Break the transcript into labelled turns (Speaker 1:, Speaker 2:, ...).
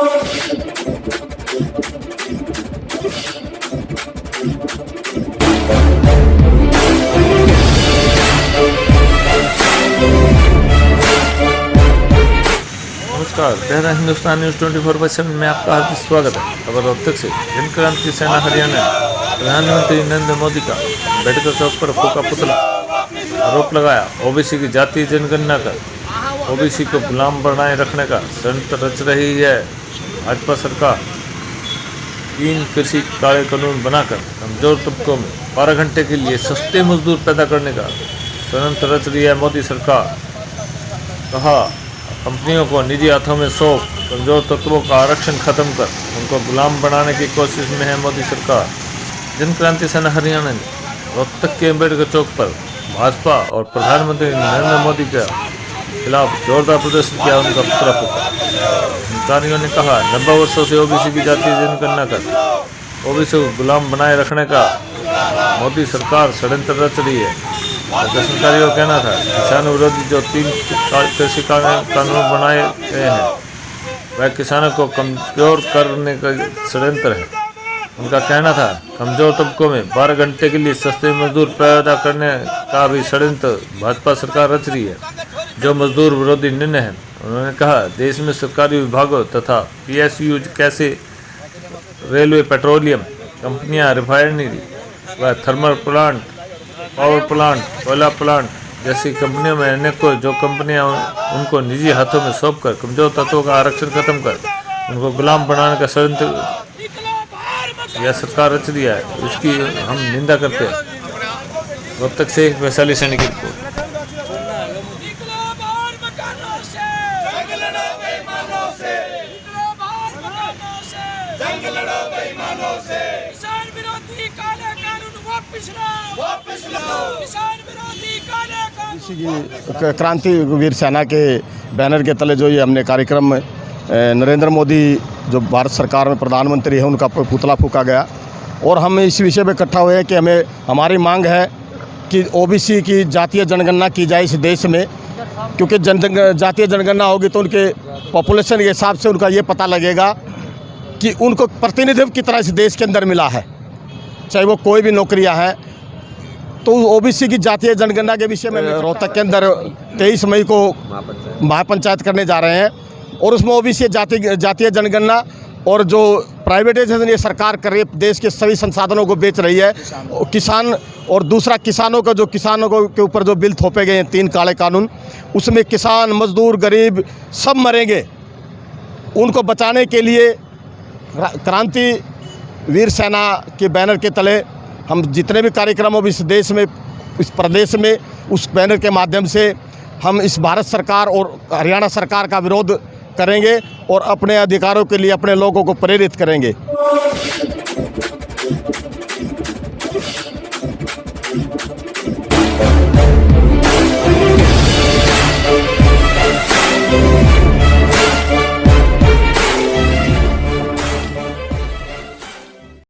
Speaker 1: नमस्कार, तेरा हिंदुस्तान न्यूज़ 24/7 में आपका हार्दिक स्वागत है। खबर रोहतक से। जन क्रांति सेना हरियाणा प्रधानमंत्री नरेंद्र मोदी का अम्बेडकर चौक पर फूका पुतला, आरोप लगाया ओबीसी की जातीय जनगणना कर ओबीसी को गुलाम बनाए रखने का षड्यंत्र रच रही है भाजपा सरकार। 3 कृषि काले कानून बनाकर कमजोर तबकों में 12 घंटे के लिए सस्ते मजदूर पैदा करने का षड्यंत्र रच रही है मोदी सरकार। कहा, कंपनियों को निजी हाथों में सौंप कमजोर तत्वों का आरक्षण खत्म कर उनको गुलाम बनाने की कोशिश में है मोदी सरकार। जन क्रांति सेना हरियाणा ने रोहतक के अम्बेडकर चौक पर भाजपा और प्रधानमंत्री नरेंद्र मोदी के खिलाफ जोरदार प्रदर्शन किया, उनका पुतला फूका। अधिकारियों ने कहा, 90 वर्षों से ओबीसी की जातीय जनगणना कर ओबीसी को गुलाम बनाए रखने का मोदी सरकार षड्यंत्र रच रही है। प्रदर्शनकारियों का कहना था, किसान विरोधी जो 3 कृषि कानून बनाए गए हैं वह किसानों को कमजोर करने का षड्यंत्र है। उनका कहना था, कमजोर तबकों में 12 घंटे के लिए सस्ते मजदूर पैदा करने का भी षड्यंत्र भाजपा सरकार रच रही है, जो मजदूर विरोधी निर्णय है। उन्होंने कहा, देश में सरकारी विभागों तथा PSU कैसे रेलवे, पेट्रोलियम कंपनियां, रिफाइनरी व थर्मल प्लांट, पावर प्लांट, कोयला प्लांट जैसी कंपनियों में अनेकों जो कंपनियां उनको निजी हाथों में सौंपकर कमजोर तत्वों का आरक्षण खत्म कर उनको गुलाम बनाने का षड्यंत्र यह सरकार रच दिया है, उसकी हम निंदा करते हैं। रोहतक से एक वैशाली सैनिक की रिपोर्ट।
Speaker 2: क्रांतिवीर सेना के बैनर के तले जो ये हमने कार्यक्रम में नरेंद्र मोदी जो भारत सरकार में प्रधानमंत्री है उनका पुतला फूका गया, और हम इस विषय पे इकट्ठा हुए हैं कि हमारी मांग है कि ओबीसी की जातीय जनगणना की जाए इस देश में, क्योंकि जातीय जनगणना होगी तो उनके पॉपुलेशन के हिसाब से उनका ये पता लगेगा कि उनको प्रतिनिधित्व कितना इस देश के अंदर मिला है, चाहे वो कोई भी नौकरियां हैं। तो ओबीसी की जातीय जनगणना के विषय में रोहतक के अंदर 23 मई को महापंचायत करने जा रहे हैं, और उसमें ओबीसी जातीय जनगणना और जो प्राइवेटाइजेशन ये सरकार कर रही है, देश के सभी संसाधनों को बेच रही है किसान, और दूसरा किसानों के ऊपर जो बिल थोपे गए हैं 3 काले कानून, उसमें किसान, मजदूर, गरीब सब मरेंगे। उनको बचाने के लिए क्रांतिवीर सेना के बैनर के तले हम जितने भी कार्यक्रम अब इस देश में, इस प्रदेश में, उस बैनर के माध्यम से हम इस भारत सरकार और हरियाणा सरकार का विरोध करेंगे और अपने अधिकारों के लिए अपने लोगों को प्रेरित करेंगे।